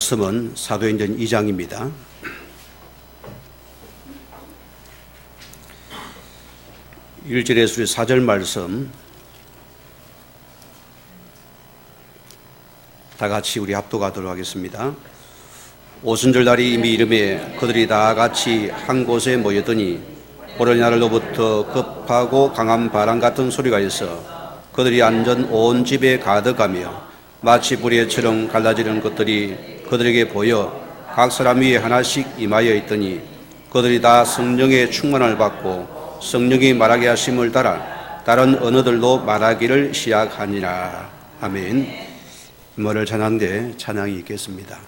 말씀은 사도행전 2장입니다. 일절에서 4절 말씀 다 같이 우리 합독하도록 하겠습니다. 오순절 날이 이미 이름에 그들이 다 같이 한 곳에 모였더니 오늘날로부터 급하고 강한 바람 같은 소리가 있어 그들이 앉은 온 집에 가득하며 마치 불의처럼 갈라지는 것들이 그들에게 보여 각 사람 위에 하나씩 임하여 있더니 그들이 다 성령의 충만을 받고 성령이 말하게 하심을 따라 다른 언어들로 말하기를 시작하니라. 아멘. 임마를 찬양대 찬양이 있겠습니다.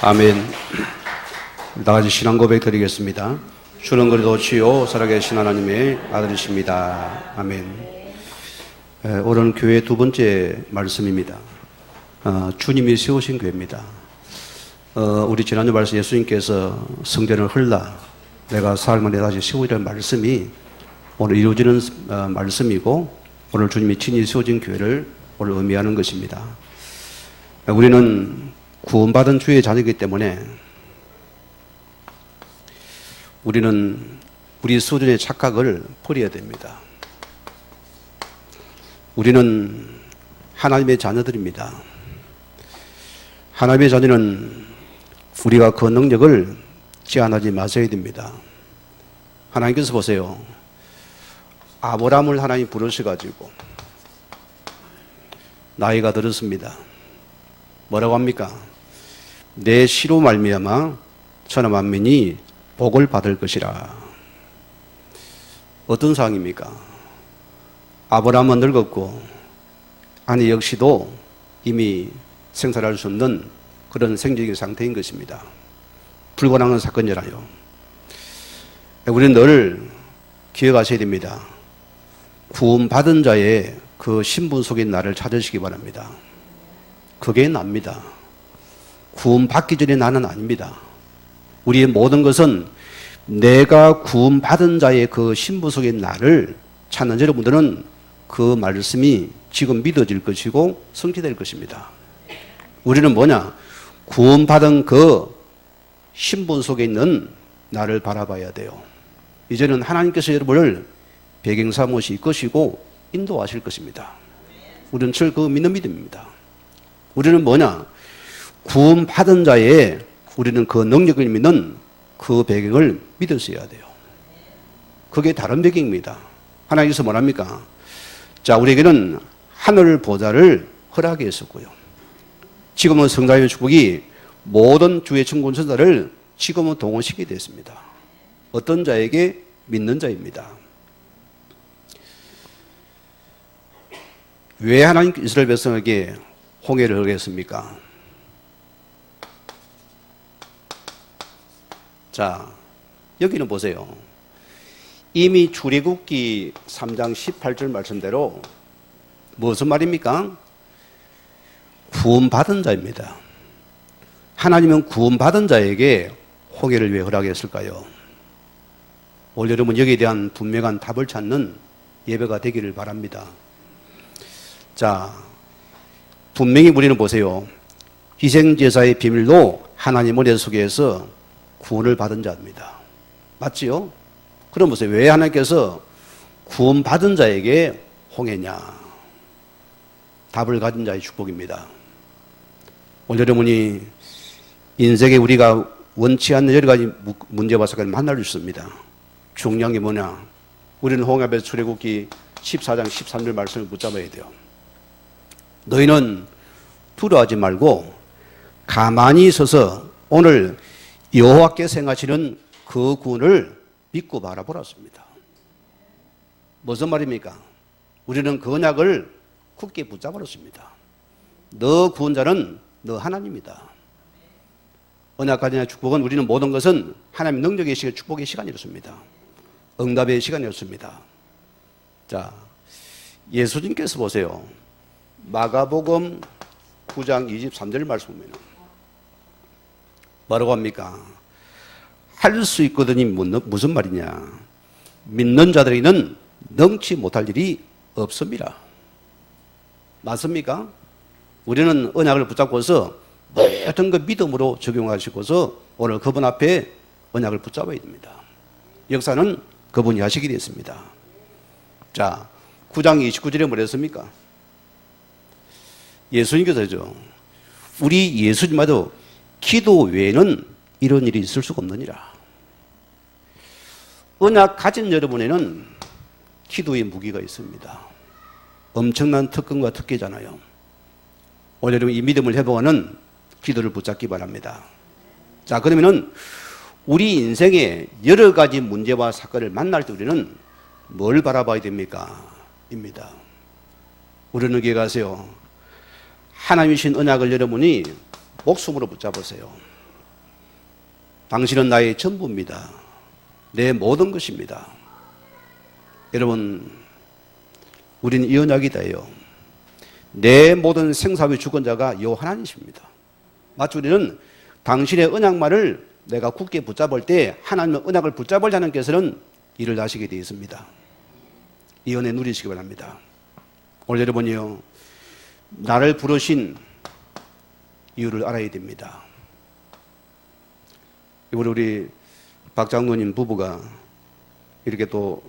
아멘. 다 같이 신앙 고백 드리겠습니다. 주는 그리도 주요 살아계신 하나님의 아들이십니다. 아멘. 오늘은 교회 두 번째 말씀입니다. 주님이 세우신 교회입니다. 우리 지난주 말씀 예수님께서 성전을 헐라 내가 사흘 만에 다시 세우리라는 말씀이 오늘 이루어지는 말씀이고 오늘 주님이 친히 세워진 교회를 오늘 의미하는 것입니다. 우리는 구원받은 주의 자녀이기 때문에 우리는 우리 수준의 착각을 버려야 됩니다. 우리는 하나님의 자녀들입니다. 하나님의 자녀는 우리가 그 능력을 제한하지 마셔야 됩니다. 하나님께서 보세요. 아브라함을 하나님 부르셔가지고 나이가 들었습니다. 뭐라고 합니까? 내 씨로 말미암아 천하 만민이 복을 받을 것이라. 어떤 상황입니까? 아브라함은 늙었고 아내 역시도 이미 생살할 수 없는 그런 생적인 상태인 것입니다. 불가능한 사건이라요. 우리는 늘 기억하셔야 됩니다. 구원받은 자의 그 신분 속인 나를 찾으시기 바랍니다. 그게 납니다. 구원받기 전에 나는 아닙니다. 우리의 모든 것은 내가 구원받은 자의 그 신분 속인 나를 찾는 여러분들은 그 말씀이 지금 믿어질 것이고 성취될 것입니다. 우리는 뭐냐? 구원받은 그 신분 속에 있는 나를 바라봐야 돼요. 이제는 하나님께서 여러분을 배경 삼으실 것이고 인도하실 것입니다. 우리는 그 믿는 믿음입니다. 우리는 뭐냐? 구원받은 자의 우리는 그 능력을 믿는 그 배경을 믿었어야 돼요. 그게 다른 배경입니다. 하나님께서 뭐랍니까? 자, 우리에게는 하늘 보좌를 허락했었고요. 지금은 성자의 축복이 모든 주의 천군 천사를 지금은 동원시키게 됐습니다. 어떤 자에게? 믿는 자입니다. 왜 하나님 이스라엘 백성에게 홍해를 허락했습니까? 자, 여기는 보세요. 이미 출애굽기 3장 18절 말씀대로 무슨 말입니까? 구원받은 자입니다. 하나님은 구원받은 자에게 홍해를 왜 허락했을까요? 오늘 여러분 여기에 대한 분명한 답을 찾는 예배가 되기를 바랍니다. 자, 분명히 우리는 보세요. 희생제사의 비밀로 하나님 은혜 속에서 구원을 받은 자입니다. 맞지요? 그럼 보세요. 왜 하나님께서 구원받은 자에게 홍해냐? 답을 가진 자의 축복입니다. 오늘 여러분이 인생에 우리가 원치 않는 여러 가지 문제와 사건을 만날 수 있습니다. 중요한 게 뭐냐? 우리는 홍해 앞에서 출애굽기 14장 13절 말씀을 붙잡아야 돼요. 너희는 두려워하지 말고 가만히 서서 오늘 여호와께서 행하시는 그 구원을 믿고 바라보았습니다. 무슨 말입니까? 우리는 그 언약을 굳게 붙잡았습니다. 너 구원자는 너 하나님이다. 언약까지의 축복은 우리는 모든 것은 하나님 능력의 시간, 축복의 시간이었습니다. 응답의 시간이었습니다. 자, 예수님께서 보세요. 마가복음 9장 23절 말씀 보면 뭐라고 합니까? 할 수 있거든이 무슨 말이냐? 믿는 자들에게는 능치 못할 일이 없습니다. 맞습니까? 우리는 언약을 붙잡고서 모든 그 믿음으로 적용하시고서 오늘 그분 앞에 언약을 붙잡아야 됩니다. 역사는 그분이 하시게 됐습니다. 자, 9장 29절에 뭐랬습니까? 예수님께서죠. 우리 예수님마저 기도 외에는 이런 일이 있을 수가 없느니라. 언약 가진 여러분에는 기도의 무기가 있습니다. 엄청난 특권과 특기잖아요. 오늘 여러분 이 믿음을 회복하는 기도를 붙잡기 바랍니다. 자, 그러면은 우리 인생에 여러 가지 문제와 사건을 만날 때 우리는 뭘 바라봐야 됩니까? 입니다. 우리는 기억하세요. 하나님이신 언약을 여러분이 목숨으로 붙잡으세요. 당신은 나의 전부입니다. 내 모든 것입니다. 여러분, 우리는 이 언약이다요. 내 모든 생사의 주권자가 요 하나님이십니다. 마치 우리는 당신의 언약만을 내가 굳게 붙잡을 때 하나님의 언약을 붙잡을 하나님께서는 일을 하시게 되어 있습니다. 이 은혜 누리시기 바랍니다. 오늘 여러분이요, 나를 부르신 이유를 알아야 됩니다. 이번에 우리 박 장로님 부부가 이렇게 또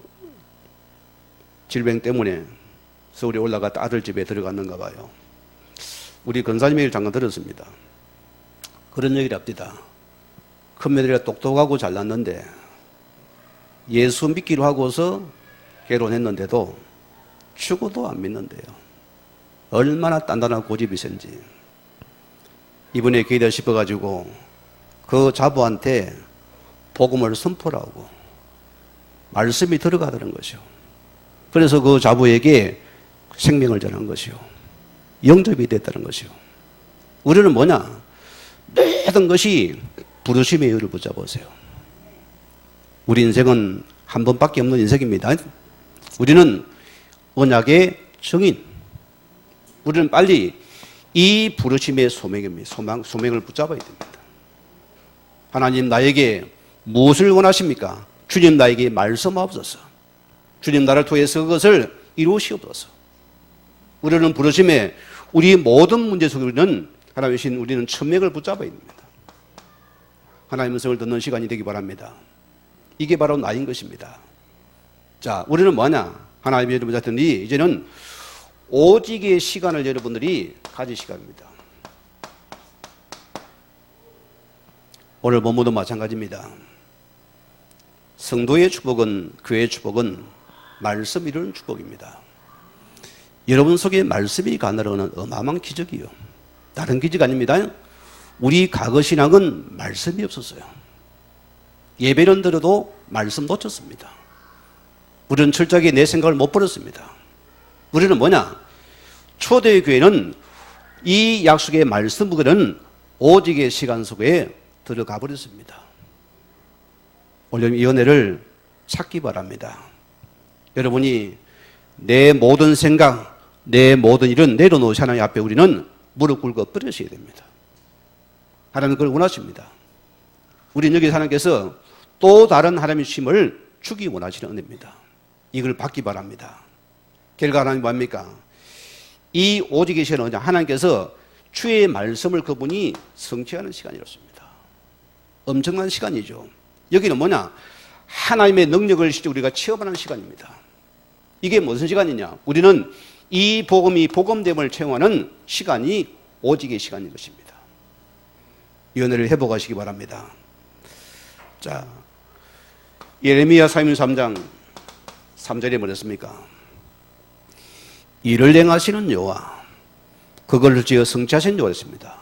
질병 때문에 서울에 올라갔다 아들 집에 들어갔는가 봐요. 우리 권사님 얘기를 잠깐 들었습니다. 그런 얘기를 합니다. 큰며느리가 똑똑하고 잘났는데 예수 믿기로 하고서 결혼했는데도 죽어도 안 믿는데요. 얼마나 단단한 고집이 센지. 이번에 기회다 싶어가지고 그 자부한테 복음을 선포하고 말씀이 들어가더는 것이요. 그래서 그 자부에게 생명을 전한 것이요. 영접이 됐다는 것이요. 우리는 뭐냐? 모든 것이 부르심의 여유를 붙잡으세요. 우리 인생은 한 번밖에 없는 인생입니다. 우리는 언약의 증인. 우리는 빨리 이 부르심의 소명입니다. 소명을 붙잡아야 됩니다. 하나님 나에게 무엇을 원하십니까? 주님 나에게 말씀하옵소서. 주님 나를 통해서 그것을 이루시옵소서. 우리는 부르심에 우리 모든 문제 속에는 하나님의 신 우리는 천명을 붙잡아야 됩니다. 하나님의 음성을 듣는 시간이 되기 바랍니다. 이게 바로 나인 것입니다. 자, 우리는 뭐냐? 하나님의 여러분 같으니 이제는 오직의 시간을 여러분들이 가질 시간입니다. 오늘 본문도 마찬가지입니다. 성도의 축복은, 교회의 축복은 말씀 이루는 축복입니다. 여러분 속에 말씀이 가나라는 어마어마한 기적이요. 다른 기적 아닙니다. 우리 과거 신앙은 말씀이 없었어요. 예배는 들어도 말씀 놓쳤습니다. 우리는 철저하게 내 생각을 못 버렸습니다. 우리는 뭐냐? 초대의 교회는 이 약속의 말씀 보고는 오직의 시간 속에 들어가 버렸습니다. 오늘 이 은혜를 찾기 바랍니다. 여러분이 내 모든 생각, 내 모든 일은 내려놓으시 하나님 앞에 우리는 무릎 꿇고 엎드려셔야 됩니다. 하나님은 그걸 원하십니다. 우리는 여기서 하나님께서 또 다른 하나님의 쉼을 주기 원하시는 은혜입니다. 이걸 받기 바랍니다. 결과 하나님 뭡니까? 이 오직의 시간은 하나님께서 주의 말씀을 그분이 성취하는 시간이었습니다. 엄청난 시간이죠. 여기는 뭐냐? 하나님의 능력을 실제 우리가 체험하는 시간입니다. 이게 무슨 시간이냐? 우리는 이 복음이 복음됨을 체험하는 시간이 오직의 시간인 것입니다. 이 은혜를 회복하시기 바랍니다. 자, 예레미야 33장 3절에 뭐랬습니까? 이를 행하시는 여호와, 그걸로 지어 성취하신 여호와였습니다.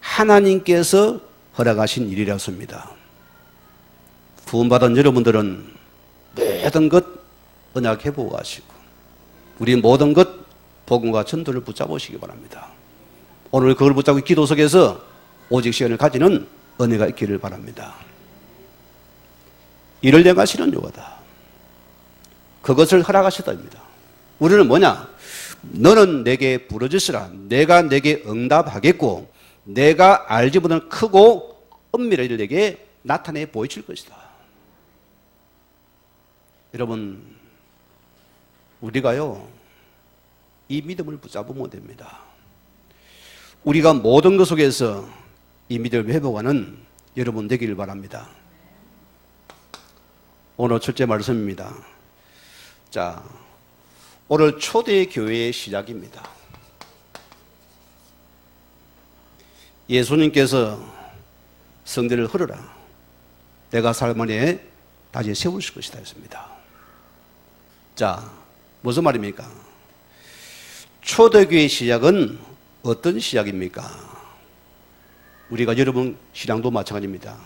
하나님께서 허락하신 일이었습니다. 구원받은 여러분들은 모든 것 언약 회복하시고 우리 모든 것 복음과 전도를 붙잡으시기 바랍니다. 오늘 그걸 붙잡고 기도 속에서 오직 시간을 가지는 은혜가 있기를 바랍니다. 이를 행하시는 여호와다. 그것을 허락하셨다입니다. 우리는 뭐냐? 너는 내게 부르짖으라. 내가 내게 응답하겠고 내가 알지 못하는 크고 은밀한 일을 내게 나타내 보여줄 것이다. 여러분, 우리가요 이 믿음을 붙잡으면 됩니다. 우리가 모든 것 속에서 이 믿음을 회복하는 여러분 되기를 바랍니다. 오늘 첫째 말씀입니다. 자, 오늘 초대교회의 시작입니다. 예수님께서 성대를 흐르라. 내가 살만에 다시 세우실 것이다 했습니다. 자, 무슨 말입니까? 초대교회의 시작은 어떤 시작입니까? 우리가 여러분 신앙도 마찬가지입니다.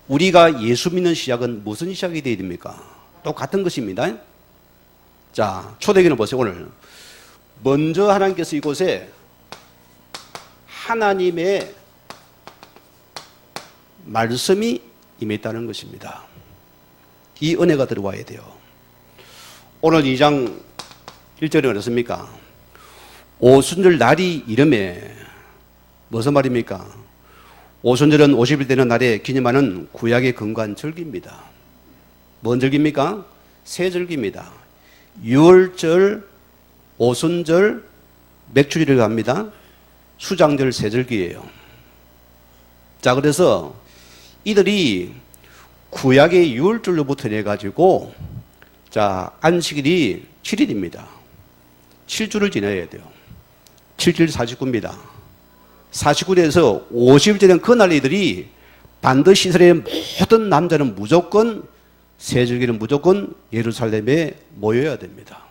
우리가 예수 믿는 시작은 무슨 시작이 되어야 됩니까? 똑같은 것입니다. 자, 초대교회는 보세요. 오늘 먼저 하나님께서 이곳에 하나님의 말씀이 임했다는 것입니다. 이 은혜가 들어와야 돼요. 오늘 2장 1절에 그랬습니까? 오순절 날이 이름에 무슨 말입니까? 오순절은 50일 되는 날에 기념하는 구약의 근거한 절기입니다. 뭔 절기입니까? 세 절기입니다. 유월절, 오순절, 맥주일을 합니다. 수장들 세절기예요. 자, 그래서 이들이 구약의 유월절로부터 해가지고 자, 안식일이 7일입니다. 7주를 지내야 돼요. 7일 49입니다. 49일에서 50일 되는 그날 이들이 반드시 이스라엘의 모든 남자는 무조건 세절기는 무조건 예루살렘에 모여야 됩니다.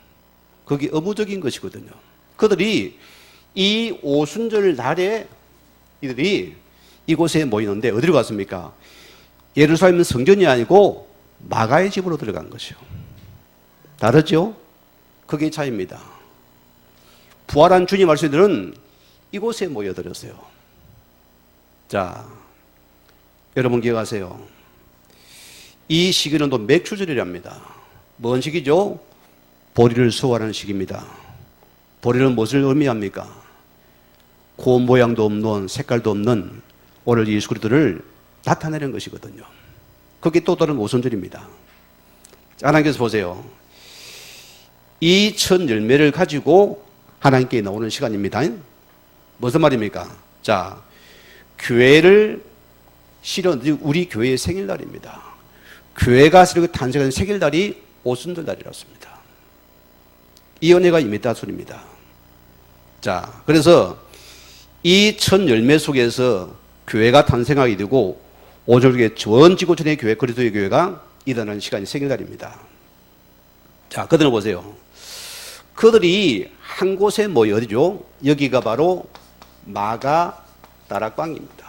그게 의무적인 것이거든요. 그들이 이 오순절 날에 이들이 이곳에 모이는데 어디로 갔습니까? 예루살렘은 성전이 아니고 마가의 집으로 들어간 것이요. 다르죠? 그게 차이입니다. 부활한 주님 말씀들은 이곳에 모여들었어요. 자, 여러분 기억하세요. 이 시기는 또 맥추절이랍니다. 뭔 시기죠? 보리를 수확하는 시기입니다. 보리는 무엇을 의미합니까? 고 모양도 없는 색깔도 없는 오늘 예수 그리스도를 나타내는 것이거든요. 그게 또 다른 오순절입니다. 하나님께서 보세요. 이 첫 열매를 가지고 하나님께 나오는 시간입니다. 무슨 말입니까? 자, 교회를 실은 우리 교회의 생일날입니다. 교회가 탄생한 생일날이 오순절 날이었습니다. 이 은혜가 임했다 소리입니다. 자, 그래서 이 첫 열매 속에서 교회가 탄생하게 되고 오절교회 전 지구촌의 교회 그리스도의 교회가 일어나는 시간이 생일날입니다. 자, 그들은 보세요. 그들이 한 곳에 모여 어디죠? 여기가 바로 마가 다락방입니다.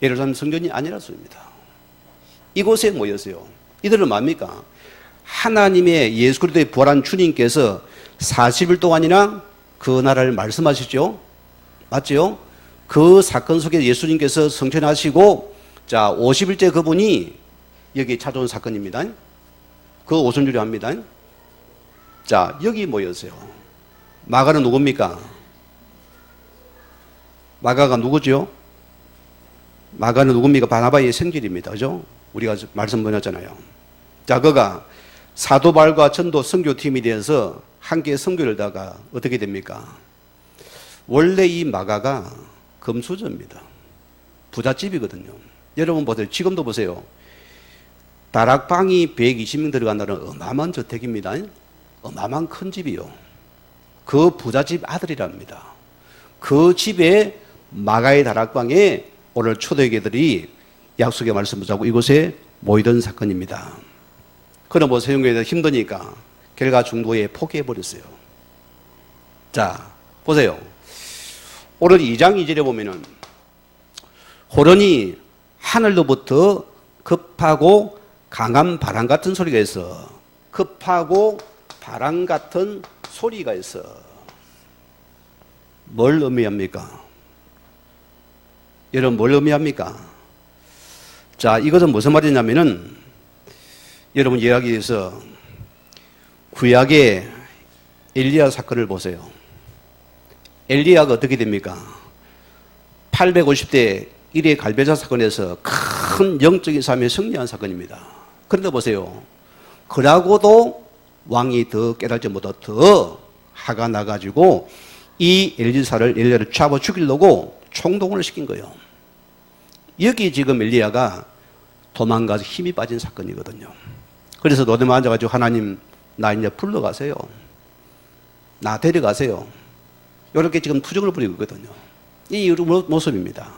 예루살렘 성전이 아니라 소입니다. 이곳에 모였어요. 이들은 뭡니까? 하나님의 예수 그리스도의 부활한 주님께서 40일 동안이나 그 나라를 말씀하시죠. 맞죠? 그 사건 속에 예수님께서 성천하시고 자 50일째 그분이 여기 찾아온 사건입니다. 그 오순절이 합니다. 자, 여기 모였어요. 마가는 누굽니까? 마가가 누구죠? 마가는 누굽니까? 바나바의 생질입니다. 그죠? 우리가 말씀 보냈잖아요. 자, 그가 사도 바울과 전도 선교팀이 되어서 함께 선교를 하다가 어떻게 됩니까? 원래 이 마가가 금수저입니다. 부잣집이거든요. 여러분 보세요. 지금도 보세요. 다락방이 120명 들어간다는 어마어마한 저택입니다. 어마어마한 큰 집이요. 그 부잣집 아들이랍니다. 그 집에 마가의 다락방에 오늘 초대교회들이 약속의 말씀을 자고 이곳에 모이던 사건입니다. 그럼 뭐 세종교회가 힘드니까 결과 중도에 포기해버렸어요. 자, 보세요. 오늘 2장 2절에 보면은 호련히 하늘로부터 급하고 강한 바람 같은 소리가 있어. 급하고 바람 같은 소리가 있어. 뭘 의미합니까? 여러분 뭘 의미합니까? 자, 이것은 무슨 말이냐면은 여러분 이야기에서 구약의 엘리야 사건을 보세요. 엘리야가 어떻게 됩니까? 850대 1의 갈배자 사건에서 큰 영적인 삶에 승리한 사건입니다. 그런데 보세요. 그러고도 왕이 더 깨달지 못하고 더 화가 나가지고 이 엘리야를 잡아 죽이려고 총동원을 시킨 거예요. 여기 지금 엘리야가 도망가서 힘이 빠진 사건이거든요. 그래서 노대만 앉아가지고 하나님 나 이제 불러가세요. 나 데려가세요. 이렇게 지금 투정을 부리고 있거든요. 이 모습입니다.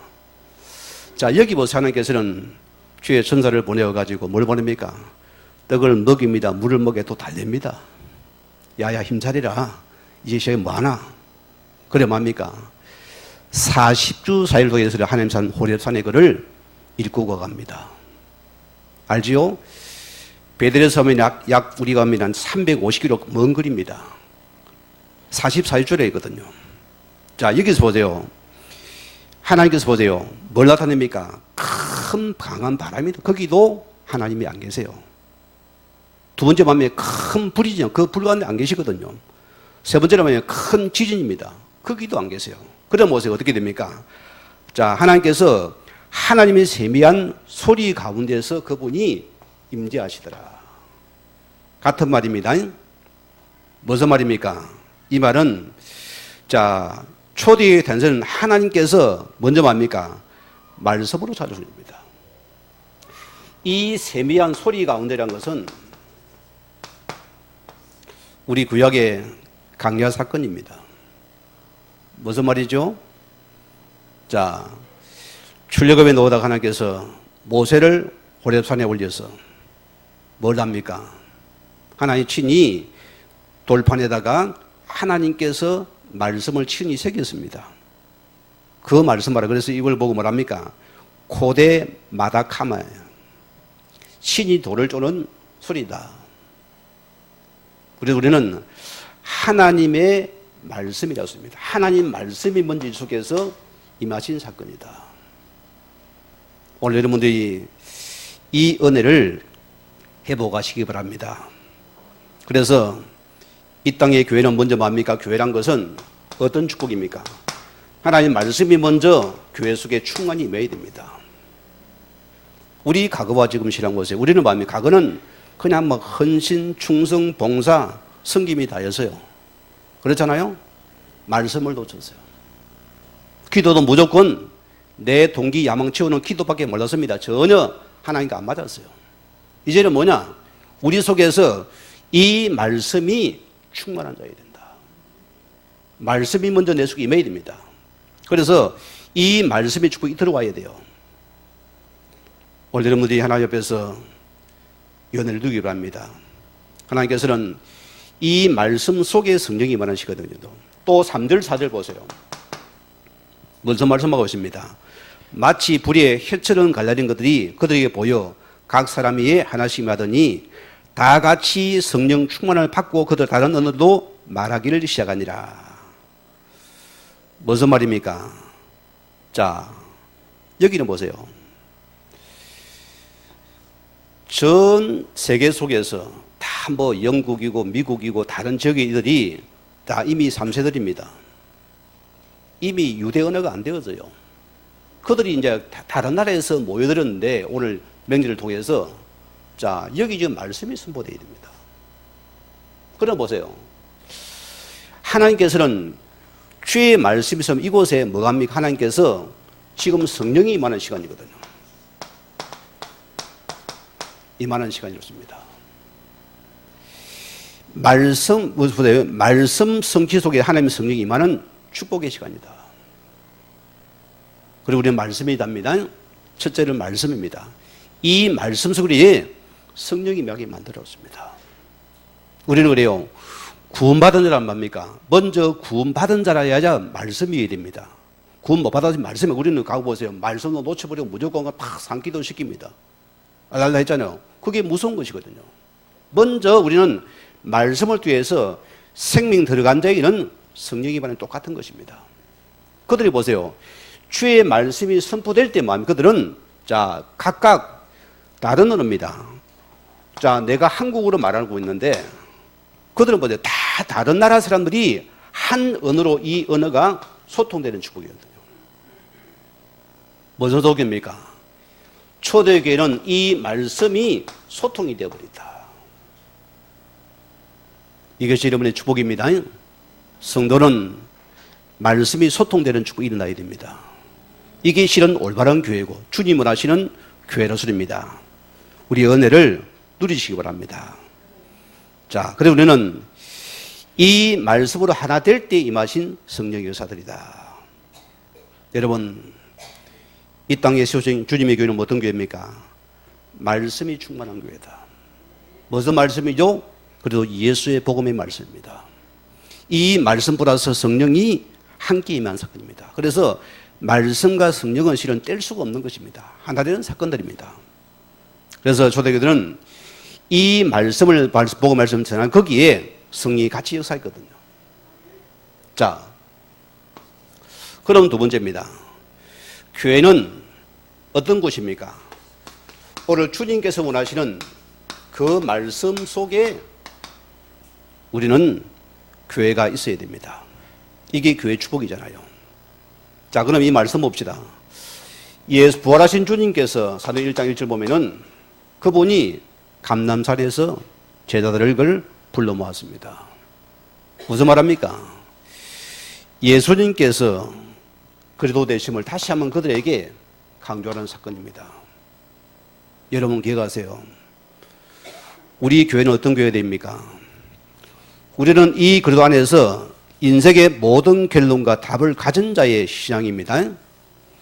자, 여기 보세요. 하나님께서는 주의 천사를 보내어가지고 뭘 보냅니까? 떡을 먹입니다. 물을 먹여도 달랩니다. 야야 힘차리라. 이제 시간이 뭐하나? 그래 뭡니까? 40주 4일 동에서 하나님 산 호렙산에 그를 일구고 갑니다. 알지요? 베들레헴에서 하면 약 우리가 하면 한 350km 먼 거리입니다. 44일줄에 있거든요. 자, 여기서 보세요. 하나님께서 보세요. 뭘 나타냅니까? 큰 강한 바람이, 거기도 하나님이 안 계세요. 두 번째 밤에 큰 불이죠. 그 불 가운데 안 계시거든요. 세 번째로 보면 큰 지진입니다. 거기도 안 계세요. 그럼 보세요. 어떻게 됩니까? 자, 하나님께서 하나님의 세미한 소리 가운데서 그분이 임재하시더라. 같은 말입니다. 무슨 말입니까? 이 말은 자, 초대의 탄생은 하나님께서 먼저 뭡니까? 말씀으로 찾아줍니다. 이 세미한 소리 가운데라는 것은 우리 구약의 강야 사건입니다. 무슨 말이죠? 자, 출애굽에 나오다가 하나님께서 모세를 호렙산에 올려서 뭘 합니까? 하나님 친히 돌판에다가 하나님께서 말씀을 친히 새겼습니다. 그 말씀 말이에요. 그래서 이걸 보고 뭐랍니까? 코데 마다카마예요. 친히 돌을 쪼는 소리다. 그래서 우리는 하나님의 말씀이라고 씁니다. 하나님 말씀이 먼저 속에서 임하신 사건이다. 오늘 여러분들이 이 은혜를 회복하시기 바랍니다. 그래서 이 땅의 교회는 먼저 뭡니까? 교회란 것은 어떤 축복입니까? 하나님 말씀이 먼저 교회 속에 충만히 임해야 됩니다. 우리 과거와 지금 시랑 보세요. 우리는 뭡니까? 과거는 그냥 막 헌신, 충성, 봉사, 섬김이 다였어요. 그렇잖아요? 말씀을 놓쳤어요. 기도도 무조건 내 동기 야망 채우는 기도밖에 몰랐습니다. 전혀 하나님과 안 맞았어요. 이제는 뭐냐? 우리 속에서 이 말씀이 충만한 자여야 된다. 말씀이 먼저 내 속에 임해야 됩니다. 그래서 이 말씀의 축복이 들어와야 돼요. 오늘 여러분들이 하나님 옆에서 연애를 누리기 바랍니다. 하나님께서는 이 말씀 속에 성령이 임하시거든요. 또 3절 4절 보세요. 무슨 말씀하고 있습니다. 마치 불에 햇처럼 갈라진 것들이 그들에게 보여 각 사람이 하나씩 하더니 다 같이 성령 충만을 받고 그들 다른 언어도 말하기를 시작하니라. 무슨 말입니까? 자, 여기는 보세요. 전 세계 속에서 다 뭐 영국이고 미국이고 다른 지역들이 다 이미 3세들입니다. 이미 유대 언어가 안 되어져요. 그들이 이제 다른 나라에서 모여들었는데 오늘 명절을 통해서 자, 여기 지금 말씀이 선포되어야 됩니다. 그럼 보세요. 하나님께서는 주의 말씀이 있으면 이곳에 뭐 합니까? 하나님께서 지금 성령이 임하는 시간이거든요. 임하는 시간이었습니다. 말씀 성취 속에 하나님의 성령이 임하는 축복의 시간이다. 그리고 우리는 말씀이 답니다. 첫째는 말씀입니다. 이 말씀 속에 성령이 임하게 만들었습니다. 우리는 그래요. 구원받은 자란 뭡니까? 먼저 구원받은 자라야 말씀이 됩니다. 구원 못 받아서 말씀에 우리는 가고 보세요. 말씀도 놓쳐버리고 무조건 팍 삼기도 시킵니다. 알라 했잖아요. 그게 무서운 것이거든요. 먼저 우리는 말씀을 통해서 생명 들어간 자에게는 성령이 임하는 똑같은 것입니다. 그들이 보세요. 주의 말씀이 선포될 때 그들은 자, 각각 다른 언어입니다. 자, 내가 한국어로 말하고 있는데 그들은 보세요. 다 다른 나라 사람들이 한 언어로 이 언어가 소통되는 축복이거든요. 무슨 소통입니까? 초대교회는 이 말씀이 소통이 되어버린다. 이것이 여러분의 축복입니다. 성도는 말씀이 소통되는 축복이 일어나야 됩니다. 이게 실은 올바른 교회고 주님을 하시는 교회로서입니다. 우리 은혜를 누리시기 바랍니다. 자, 그래서 우리는 이 말씀으로 하나 될 때 임하신 성령의 의사들이다. 여러분, 이 땅에 세우신 주님의 교회는 어떤 교회입니까? 말씀이 충만한 교회다. 무슨 말씀이죠? 그래도 예수의 복음의 말씀입니다. 이 말씀 플러스 성령이 함께 임한 사건입니다. 그래서 말씀과 성령은 실은 뗄 수가 없는 것입니다. 하나 되는 사건들입니다. 그래서 초대교들은 이 말씀을 보고 말씀 전한 거기에 성령이 같이 역사했거든요. 자, 그럼 두 번째입니다. 교회는 어떤 곳입니까? 오늘 주님께서 원하시는 그 말씀 속에 우리는 교회가 있어야 됩니다. 이게 교회 축복이잖아요. 자, 그럼 이 말씀 봅시다. 예수 부활하신 주님께서 사도행 1장 1절 보면은 그분이 감남산에서 제자들을 불러 모았습니다. 무슨 말합니까? 예수님께서 그리스도 되심을 다시 한번 그들에게 강조하는 사건입니다. 여러분 기억하세요. 우리 교회는 어떤 교회입니까? 우리는 이 그리스도 안에서 인생의 모든 결론과 답을 가진 자의 신앙입니다.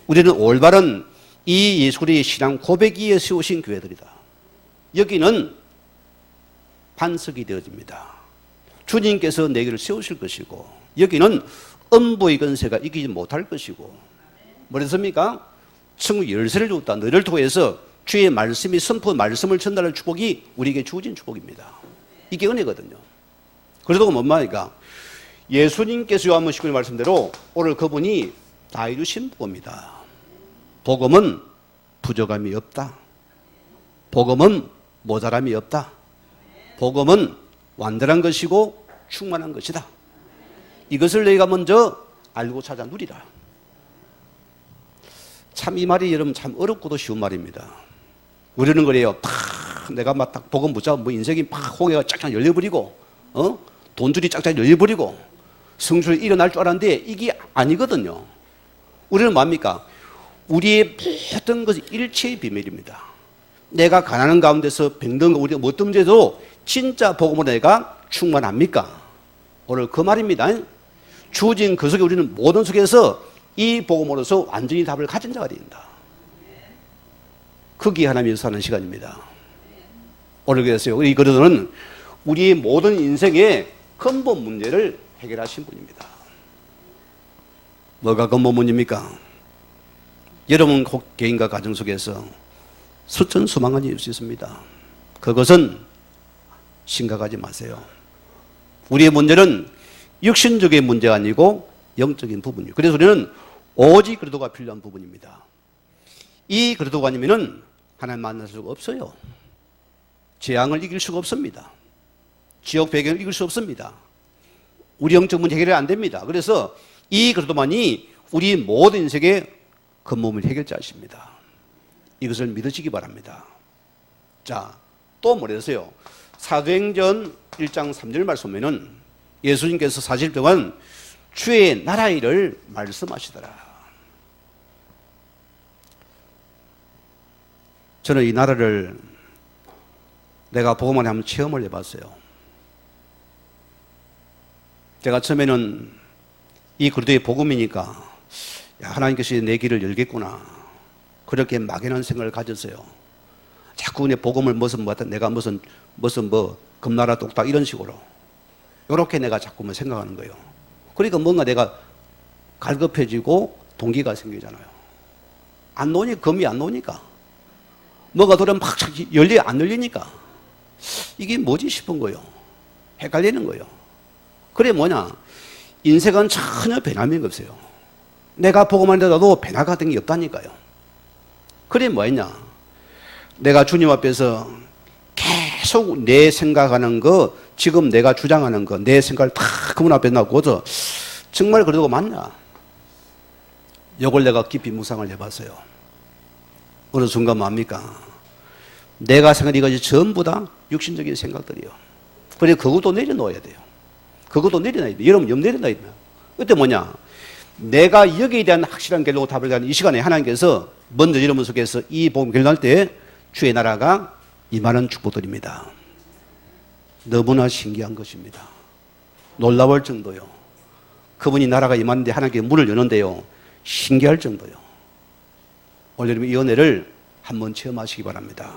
우리는 올바른 이 예수의 신앙 고백 위에 세우신 교회들이다. 여기는 반석이 되어집니다. 주님께서 내게를 세우실 것이고, 여기는 음부의 권세가 이기지 못할 것이고, 뭐랬습니까? 천국 열쇠를 줬다. 너를 통해서 주의 말씀이 선포 말씀을 전달할 축복이 우리에게 주어진 축복입니다. 이게 은혜거든요. 그래도 뭔 말입니까? 예수님께서 요한복음 19절 말씀대로 오늘 그분이 다 이루신 복음이다. 복음은 부족함이 없다. 복음은 모자람이 없다. 복음은 완전한 것이고 충만한 것이다. 이것을 내가 먼저 알고 찾아 누리라. 참 이 말이 여러분 참 어렵고도 쉬운 말입니다. 우리는 그래요. 내가 막 딱 복음 붙잡고 뭐 인생이 막 홍해가 쫙쫙 열려버리고, 돈줄이 쫙쫙 열려버리고 성수를 일어날 줄 알았는데 이게 아니거든요. 우리는 뭡니까? 우리의 모든 것이 일체의 비밀입니다. 내가 가난한 가운데서 병든 거 우리가 어떤 문제도 진짜 복음으로 내가 충만합니까? 오늘 그 말입니다. 주어진 그 속에 우리는 모든 속에서 이 복음으로서 완전히 답을 가진 자가 된다. 거기에 하나님이 사는 시간입니다. 오늘 그래서요. 우리 그리스도는 우리의 모든 인생의 근본 문제를 해결하신 분입니다. 뭐가 근본 문제입니까? 여러분 개인과 가정 속에서 수천 수만 가지 일수 있습니다. 그것은 심각하지 마세요. 우리의 문제는 육신적인 문제가 아니고 영적인 부분이에요. 그래서 우리는 오직 그리스도가 필요한 부분입니다. 이 그리스도가 아니면은 하나님 만날 수가 없어요. 재앙을 이길 수가 없습니다. 지옥 배경을 이길 수 없습니다. 우리 영적 문제 해결이 안 됩니다. 그래서 이 그리스도만이 우리 모든 인생의 근본을 해결자이십니다. 이것을 믿으시기 바랍니다. 자, 또 뭐랬어요? 사도행전 1장 3절 말씀에는 예수님께서 40일 동안 주의 나라의 일을 말씀하시더라. 저는 이 나라를 내가 복음 안에 한번 체험을 해봤어요. 제가 처음에는 이 그리스도의 복음이니까 하나님께서 내 길을 열겠구나, 그렇게 막연한 생각을 가졌어요. 자꾸 내 복음을 내가 무슨 금나라 똑딱 이런 식으로 이렇게 내가 자꾸만 생각하는 거예요. 그러니까 뭔가 내가 갈급해지고 동기가 생기잖아요. 안 놓으니까, 금이 안 놓으니까, 뭐가 돌아면 막 안 열리니까 이게 뭐지 싶은 거예요. 헷갈리는 거예요. 그래 뭐냐, 인생은 전혀 변함이 없어요. 내가 복음을 들어도 변화 같은 게 없다니까요. 그래 뭐였냐, 내가 주님 앞에서 계속 내 생각하는 거, 지금 내가 주장하는 거, 내 생각을 다 그분 앞에 놔고서 정말 그래도 맞냐, 이걸 내가 깊이 묵상을 해봤어요. 어느 순간 뭡니까, 내가 생각한 이것이 전부 다 육신적인 생각들이에요. 그래 그것도 내려놓아야 돼요. 그것도 내려놔야 돼요. 여러분 내려놔야 돼요. 그때 뭐냐, 내가 여기에 대한 확실한 결론과 답을 가는 이 시간에 하나님께서 먼저 여러분 속에서 이 복음 결론할 때 주의 나라가 임하는 축복들입니다. 너무나 신기한 것입니다. 놀라울 정도요. 그분이 나라가 임하는데 하나님께 문을 여는데요, 신기할 정도요. 오늘 여러분 이 은혜를 한번 체험하시기 바랍니다.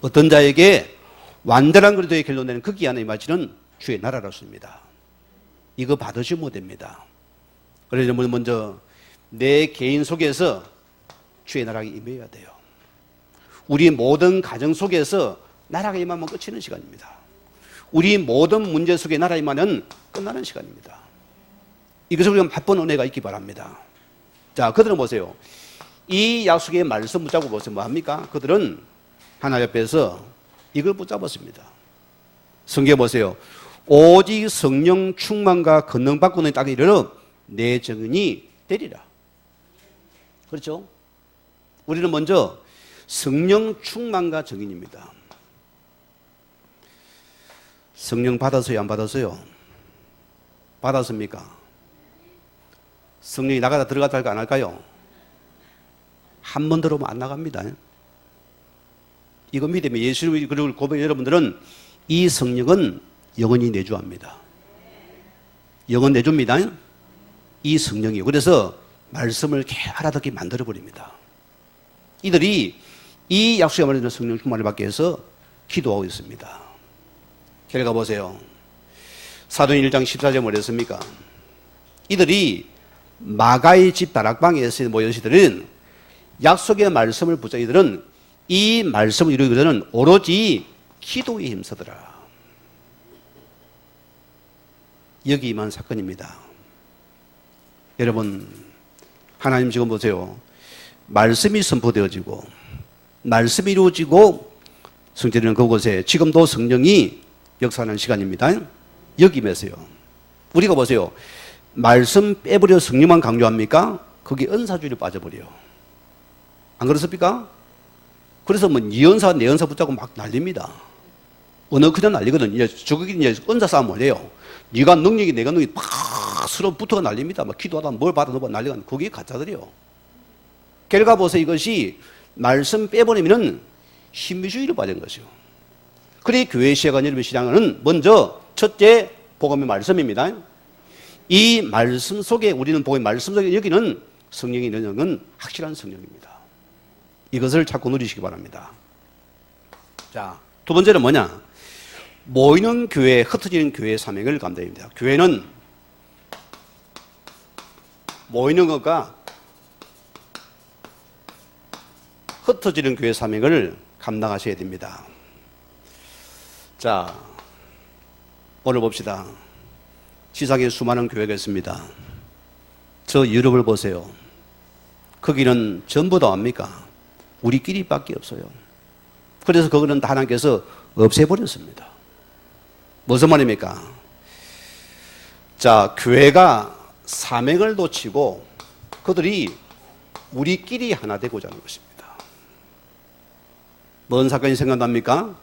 어떤 자에게 완전한 그리스도의 결론되는 그 기한에 임하시는 주의 나라로서입니다. 이거 받으시면 됩니다. 그래서 먼저 내 개인 속에서 주의 나라가 임해야 돼요. 우리 모든 가정 속에서 나라가 임하면 끝이는 시간입니다. 우리 모든 문제 속에 나라 임하면 끝나는 시간입니다. 이것을 우리가 맛본 은혜가 있기 바랍니다. 자, 그들은 보세요. 이 약속의 말씀 붙잡고 보세요. 뭐 합니까? 그들은 하나님 앞에서 이걸 붙잡았습니다. 성경에 보세요. 오직 성령 충만과 권능 받고는 딱 이르러 내 정인이 되리라. 그렇죠? 우리는 먼저 성령 충만과 정인입니다. 성령 받았어요? 안 받았어요? 받았습니까? 성령이 나가다 들어가다 할까 안 할까요? 한 번 들어오면 안 나갑니다. 이거 믿으면 예수님을 그리고 고백 여러분들은 이 성령은 영원히 내주합니다. 영원 내줍니다. 이 성령이요. 그래서 말씀을 이렇게 알아듣게 만들어버립니다. 이들이 이 약속에 말하는 성령 충만을 받기 위해서 기도하고 있습니다. 결과 보세요. 사도행 1장 14절에 뭐랬습니까? 이들이 마가의 집 다락방에서 모여서 이들은 약속의 말씀을 붙잡아 이들은 이 말씀을 이루기 위해서는 오로지 기도에 힘쓰더라. 여기 임한 사건입니다. 여러분, 하나님 지금 보세요. 말씀이 선포되어지고 말씀이 이루어지고 성전이는 그곳에 지금도 성령이 역사하는 시간입니다. 여기 임했어요. 우리가 보세요. 말씀 빼버려 성령만 강조합니까? 거기 은사주의로 빠져버려요. 안 그렇습니까? 그래서 뭐 니은사 내은사 붙잡고 막 난립니다. 언어 그냥 난리거든. 이제 저기 이제 은사 싸움을 해요. 네가 능력이 내가 능력이 팍 서로 붙어가 난립니다. 막 기도하다 뭘 받아 넣어 난리가 나. 그게 가짜들이요. 결과 보세요. 이것이 말씀 빼버리면은 신비주의로 빠진 것이요. 그래 교회 시작한 여러분 신앙은 먼저 첫째 복음의 말씀입니다. 이 말씀 속에 우리는 복음의 말씀 속에 여기는 성령이 있는 영은 확실한 성령입니다. 이것을 찾고 누리시기 바랍니다. 자, 두 번째는 뭐냐? 모이는 교회, 흩어지는 교회의 사명을 감당합니다. 교회는 모이는 것과 흩어지는 교회 사명을 감당하셔야 됩니다. 자, 오늘 봅시다. 지상에 수많은 교회가 있습니다. 저 유럽을 보세요. 거기는 전부 다 뭡니까? 우리끼리밖에 없어요. 그래서 그거는 하나님께서 없애버렸습니다. 무슨 말입니까? 자, 교회가 사명을 놓치고 그들이 우리끼리 하나 되고자 하는 것입니다. 뭔 사건이 생각납니까?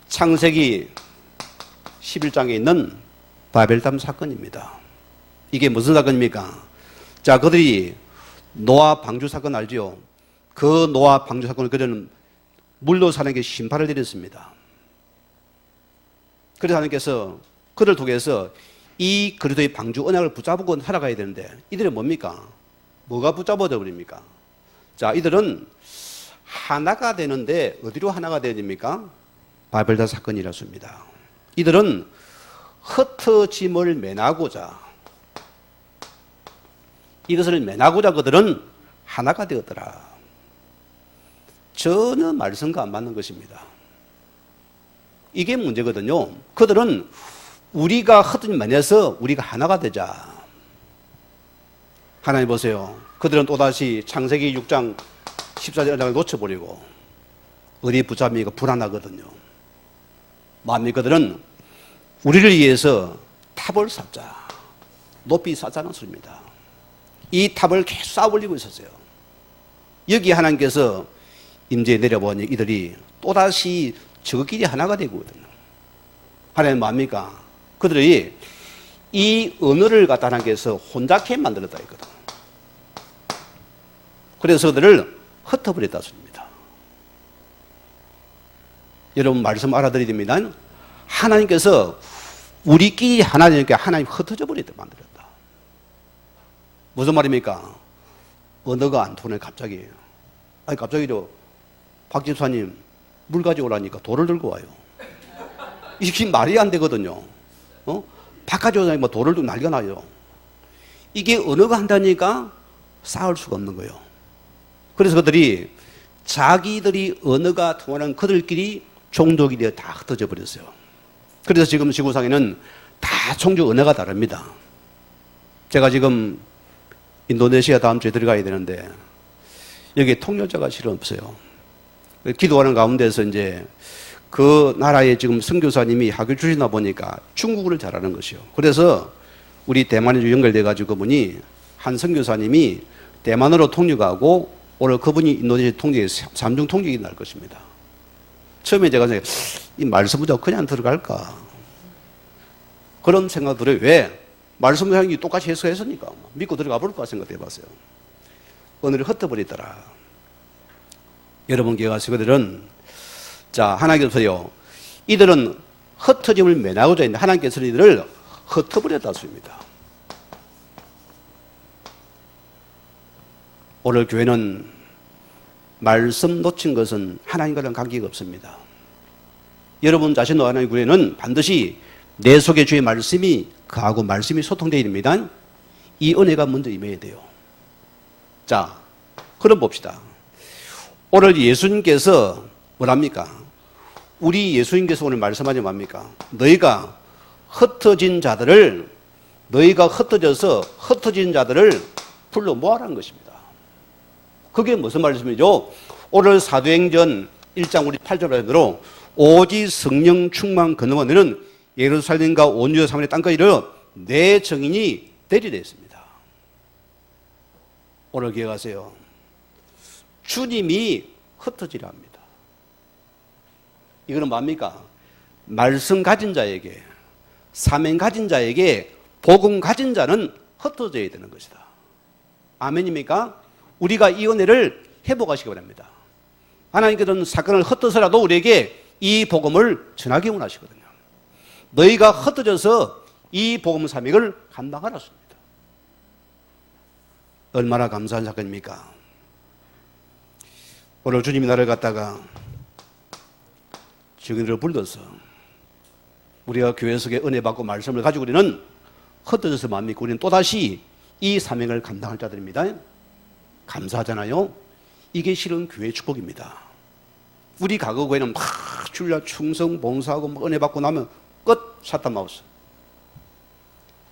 창세기 11장에 있는 바벨탑 사건입니다. 이게 무슨 사건입니까? 자, 그들이 노아 방주 사건 알죠? 그 노아 방주 사건을 그들은 물로 사는 게 심판을 내렸습니다. 그래서 하나님께서 그를 통해서 이 그리스도의 방주 언약을 붙잡고 살아가야 되는데 이들은 뭡니까? 뭐가 붙잡아져 버립니까? 자, 이들은 하나가 되는데 어디로 하나가 되어집니까? 바벨탑 사건이라습니다. 이들은 흩어짐을 면하고자 이것을 면하고자 그들은 하나가 되었더라. 전혀 말씀과 안 맞는 것입니다. 이게 문제거든요. 그들은 우리가 흩어짐 면해서 우리가 하나가 되자. 하나님 보세요. 그들은 또다시 창세기 6장 14절을 놓쳐버리고 어디 붙잡으니까 불안하거든요. 마음이 그들은 우리를 위해서 탑을 쌓자. 높이 쌓자는 소리입니다. 이 탑을 계속 쌓아 올리고 있었어요. 여기 하나님께서 임재에 내려보니 이들이 또다시 저끼리 하나가 되거든요. 하나님 뭡니까? 그들이 이 언어를 갖다 하나님께서 혼잡게 만들었다 했거든. 그래서 그들을 흩어버렸다 소리입니다. 여러분 말씀 알아들어야 됩니다. 하나님께서 우리끼리 하나 되니까 하나님 흩어져 버렸다 만들었다. 무슨 말입니까? 언어가 안 통해 갑자기. 아니 갑자기도 박 집사님 물 가져오라니까 돌을 들고 와요. 이게 말이 안 되거든요. 바깥에 오자니 뭐 돌을 들고 난리가 나요. 이게 언어가 한다니까 싸울 수가 없는 거예요. 그래서 그들이 자기들이 언어가 통하는 그들끼리 종족이 되어 다 흩어져 버렸어요. 그래서 지금 지구상에는 다 종족 언어가 다릅니다. 제가 지금 인도네시아 다음 주에 들어가야 되는데 여기에 통역자가 실은 없어요. 기도하는 가운데서 이제 그 나라에 지금 선교사님이 학교 주시나 보니까 중국어를 잘하는 것이요. 그래서 우리 대만에 연결돼 가지고 그분이 한 선교사님이 대만어로 통역하고 오늘 그분이 인도네시아 통역에 3중 통역이 날 것입니다. 처음에 제가 이 말씀 부자 그냥 들어갈까? 그런 생각 들어요. 왜? 말씀 향이 똑같이 해석했으니까 믿고 들어가 볼까 생각해 봤어요. 오늘을 흩어버리더라. 여러분 기억하시고 그들은 자 하나님께서요 이들은 흩어짐을 면하고자 했는데 하나님께서는 이들을 흩어버렸다 소입니다. 오늘 교회는 말씀 놓친 것은 하나님과는 관계가 없습니다. 여러분 자신과 하나님 교회는 반드시 내 속에 주의 말씀이 그하고 말씀이 소통되어야 됩니다. 이 은혜가 먼저 임해야 돼요. 자, 그럼 봅시다. 오늘 예수님께서 뭐랍니까? 우리 예수님께서 오늘 말씀하지 뭡니까? 너희가 흩어진 자들을 불러 모아라는 것입니다. 그게 무슨 말씀이죠? 오늘 사도행전 1장 우리 8절 말씀대로 오직 성령 충만 건너면 너는 예루살렘과 온 유다 사마리아 땅까지 이르러 내 증인이 되리라 했습니다. 오늘 기억하세요. 주님이 흩어지려 합니다. 이거는 뭡니까? 말씀 가진 자에게, 사명 가진 자에게, 복음 가진 자는 흩어져야 되는 것이다. 아멘입니까? 우리가 이 은혜를 회복하시기 바랍니다. 하나님께서는 사건을 흩어서라도 우리에게 이 복음을 전하기 원하시거든요. 너희가 흩어져서 이 복음 사명을 감당하라습니다. 얼마나 감사한 사건입니까? 오늘 주님이 나를 갖다가 증인으로 불러서 우리가 교회 속에 은혜 받고 말씀을 가지고 우리는 흩어져서 뭡니까? 우리는 또다시 이 사명을 감당할 자들입니다. 감사하잖아요. 이게 실은 교회의 축복입니다. 우리 과거에는 막 주일날 충성 봉사하고 은혜 받고 나면 끝 사탄 마우스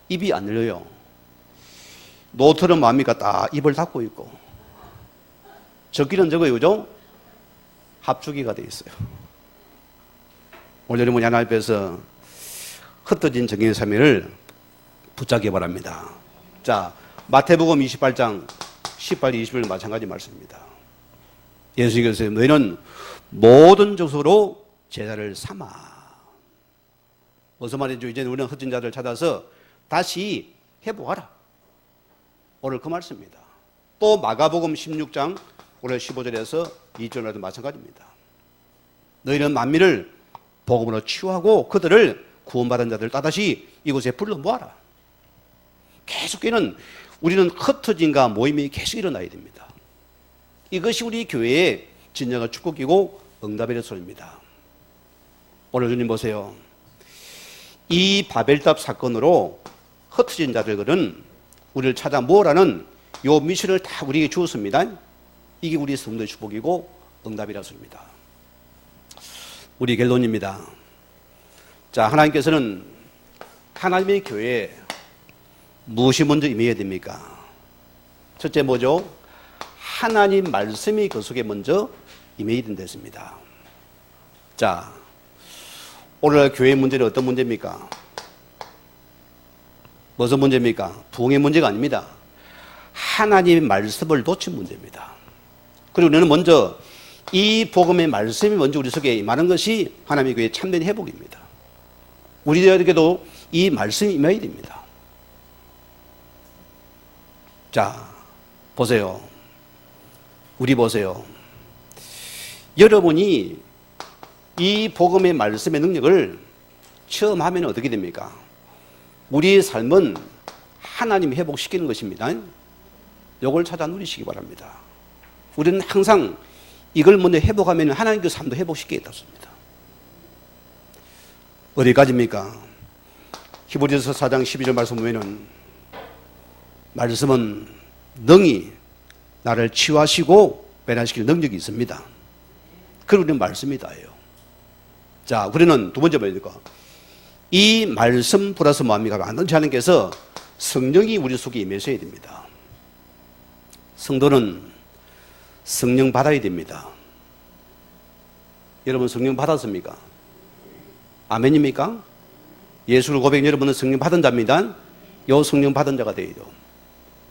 입이 안 열려요. 노트는 뭡니까? 딱 입을 닫고 있고 적기는 적어요. 그죠? 합주기가 돼 있어요. 오늘 여러분이 하나님 앞에서 흩어진 정인의 사명을 붙잡기 바랍니다. 자, 마태복음 28장 18, 20절 마찬가지 말씀입니다. 예수님께서 너희는 모든 족속으로 제자를 삼아. 무슨 말이죠? 이제 우리는 흩어진 자들을 찾아서 다시 회복하라. 오늘 그 말씀입니다. 또 마가복음 16장 오늘 15절에서 2절에도 마찬가지입니다. 너희는 만민을 복음으로 치유하고 그들을 구원받은 자들을 또다시 이곳에 불러 모아라. 계속해는 우리는 흩어짐과 모임이 계속 일어나야 됩니다. 이것이 우리 교회의 진정한 축복이고 응답의 소리입니다. 오늘 주님 보세요. 이 바벨탑 사건으로 흩어진 자들은 우리를 찾아 모으라는 요 미션을 다 우리에게 주었습니다. 이게 우리 성도의 축복이고 응답이라 소리입니다. 우리 결론입니다. 자, 하나님께서는 하나님의 교회에 무엇이 먼저 임해야 됩니까? 첫째 뭐죠? 하나님 말씀이 그 속에 먼저 임해야 된다습니다. 자, 오늘 교회의 문제는 어떤 문제입니까? 무슨 문제입니까? 부흥의 문제가 아닙니다. 하나님의 말씀을 놓친 문제입니다. 그리고 우리는 먼저 이 복음의 말씀이 먼저 우리 속에 임하는 것이 하나님의 교회의 참된 회복입니다. 우리들에게도 이 말씀이 임해야 됩니다. 자, 보세요. 우리 보세요. 여러분이 이 복음의 말씀의 능력을 체험하면 어떻게 됩니까? 우리의 삶은 하나님 회복시키는 것입니다. 이걸 찾아 누리시기 바랍니다. 우리는 항상 이걸 먼저 회복하면 하나님 그 삶도 회복시키겠습니다. 어디까지입니까? 히브리서 4장 12절 말씀 보면은 말씀은 능히 나를 치유하시고 변화시킬 능력이 있습니다. 그리고 우리는 말씀이 다예요. 자, 우리는 두 번째 뭐야 될까? 이 말씀 플러스 뭐합니까? 완전히 하나님께서 성령이 우리 속에 임하셔야 됩니다. 성도는 성령 받아야 됩니다. 여러분 성령 받았습니까? 아멘입니까? 예수를 고백한 여러분은 성령 받은 자입니다. 요 성령 받은 자가 되어야죠.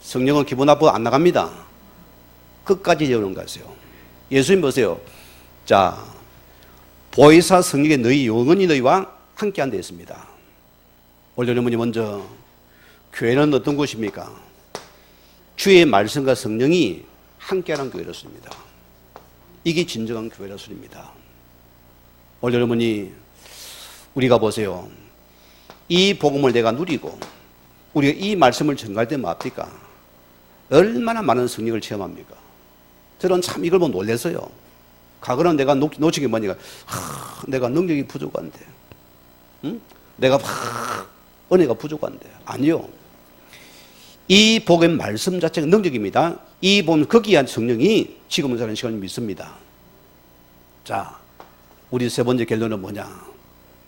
성령은 기분 나쁘고 안 나갑니다. 끝까지 여는 것이요. 예수님 보세요. 자, 보혜사 성령의 너희 영원히 너희와 함께 한다 했습니다. 오늘 여러분이 먼저 교회는 어떤 곳입니까? 주의 말씀과 성령이 함께하는 교회로서입니다. 이게 진정한 교회로서입니다. 오늘 여러분이 우리가 보세요. 이 복음을 내가 누리고 우리가 이 말씀을 전갈 때 뭡니까? 얼마나 많은 성령을 체험합니까? 저는 참 이걸 보고 놀랐어요. 과거는 내가 놓친 게 뭐니까 내가 능력이 부족한데 내가 은혜가 부족한데 아니요. 이 복음의 말씀 자체가 능력입니다. 이 복음 거기에 성령이 지금은 사는 시간을 믿습니다. 자, 우리 세 번째 결론은 뭐냐?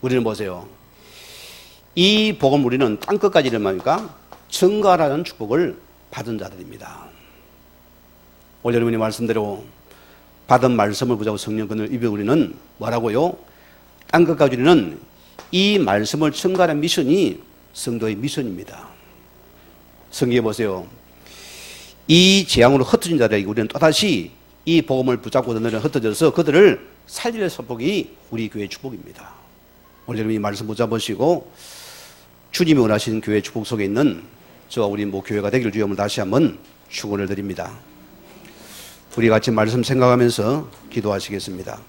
우리는 보세요. 이 복음 우리는 땅끝까지 뭡니까? 증거하라는 축복을 받은 자들입니다. 오늘 여러분이 말씀대로 받은 말씀을 붙잡고 성령권을 입어 우리는 뭐라고요? 땅끝까지 우리는 이 말씀을 증거하는 미션이 성도의 미션입니다. 성경에 보세요. 이 재앙으로 흩어진 자들에게 우리는 또다시 이 복음을 붙잡고 너는 흩어져서 그들을 살리는 축복이 우리 교회의 축복입니다. 오늘 여러분이 말씀 붙잡으시고 주님이 원하시는 교회의 축복 속에 있는 저와 우리 교회가 되기를 주여 다시 한번 축원을 드립니다. 우리 같이 말씀 생각하면서 기도하시겠습니다.